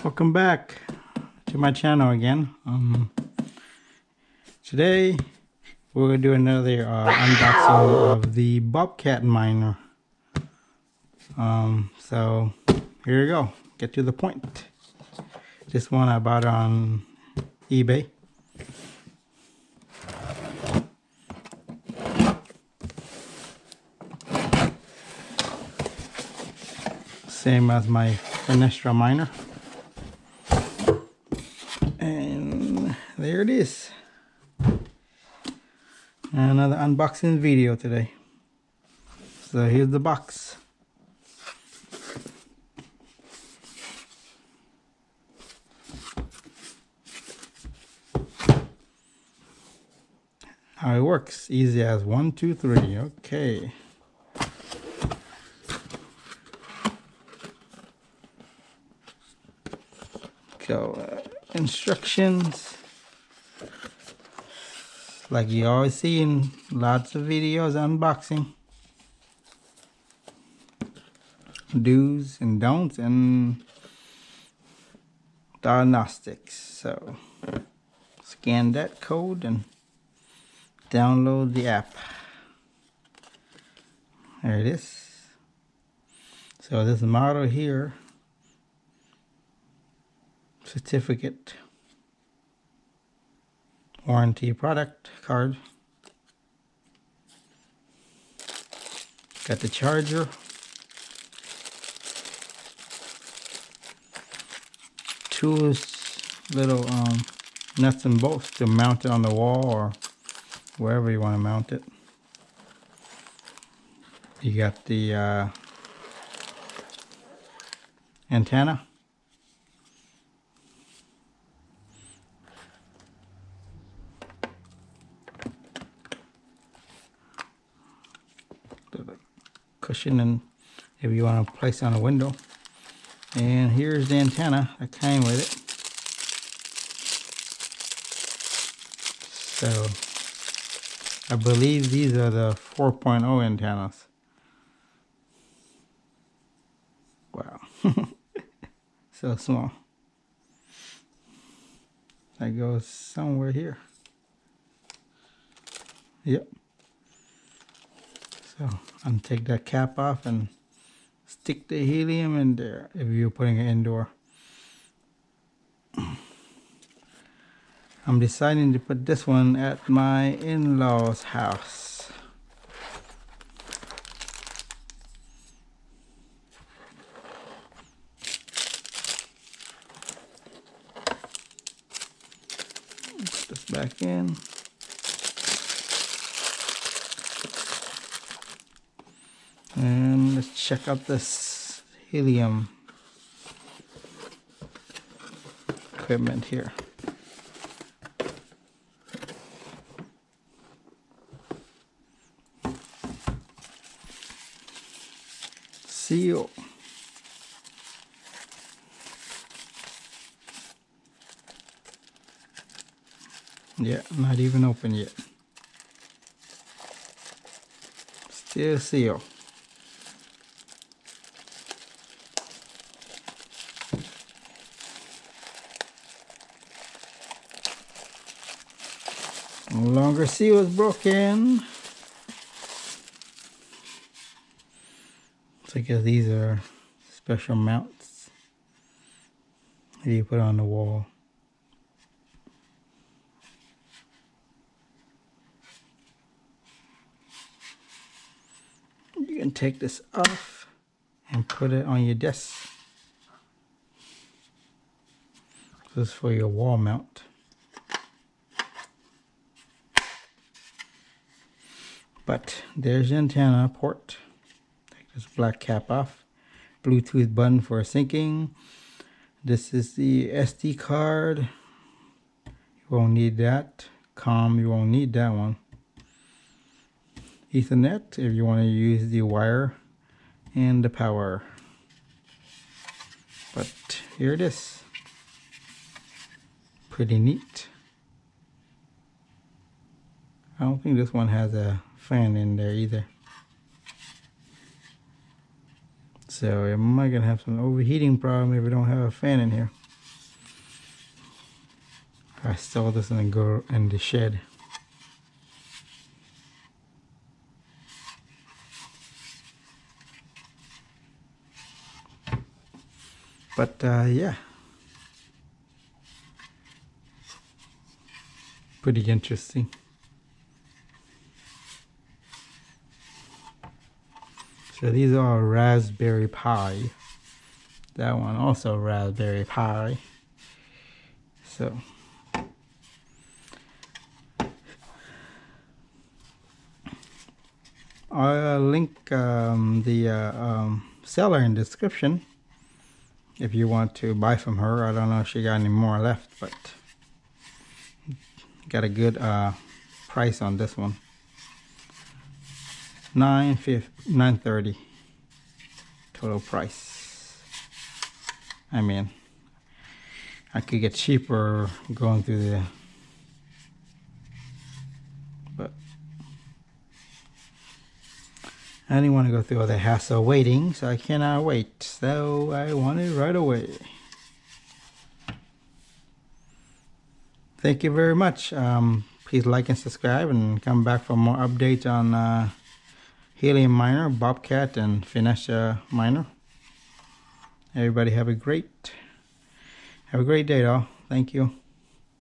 Welcome back to my channel again. Today we're gonna do another unboxing of the Bobcat miner. So here we go. Get to the point. This one I bought on eBay. Same as my Finestra miner. And there it is. Another unboxing video today. So here's the box. How it works, easy as 1, 2, 3. Okay. So instructions, like you always see in lots of videos unboxing, do's and don'ts and diagnostics. So scan that code and download the app. There it is. So this model here, certificate, warranty, product card, got the charger, two little nuts and bolts to mount it on the wall or wherever you want to mount it. You got the antenna, cushion, and if you want to place it on a window. And here's the antenna that came with it. So I believe these are the 4.0 antennas. Wow. So small. That goes somewhere here. Yep. So untake that cap off and stick the helium in there if you're putting it indoor. I'm deciding to put this one at my in-laws' house. Put this back in. And let's check out this helium equipment here. Seal. Yeah, not even open yet. Still seal. No longer seal is broken. So I guess these are special mounts that you put on the wall. You can take this off and put it on your desk. This is for your wall mount. But there's the antenna port. Take this black cap off. Bluetooth button for syncing. This is the SD card. You won't need that. COM, you won't need that one. Ethernet if you want to use the wire and the power. But here it is. Pretty neat. I don't think this one has a fan in there either. So it might gonna have some overheating problem if we don't have a fan in here. I saw this in the shed. But yeah, pretty interesting. So these are Raspberry Pi. That one also Raspberry Pi. So I'll link the seller in the description if you want to buy from her. I don't know if she got any more left, but got a good price on this one. $930 total price. I mean, I could get cheaper going through the, but I didn't want to go through all the hassle waiting, so I cannot wait. So I want it right away. Thank you very much. Please like and subscribe and come back for more updates on Helium Miner, Bobcat, and Finesse Miner. Everybody have a great day, all. Thank you.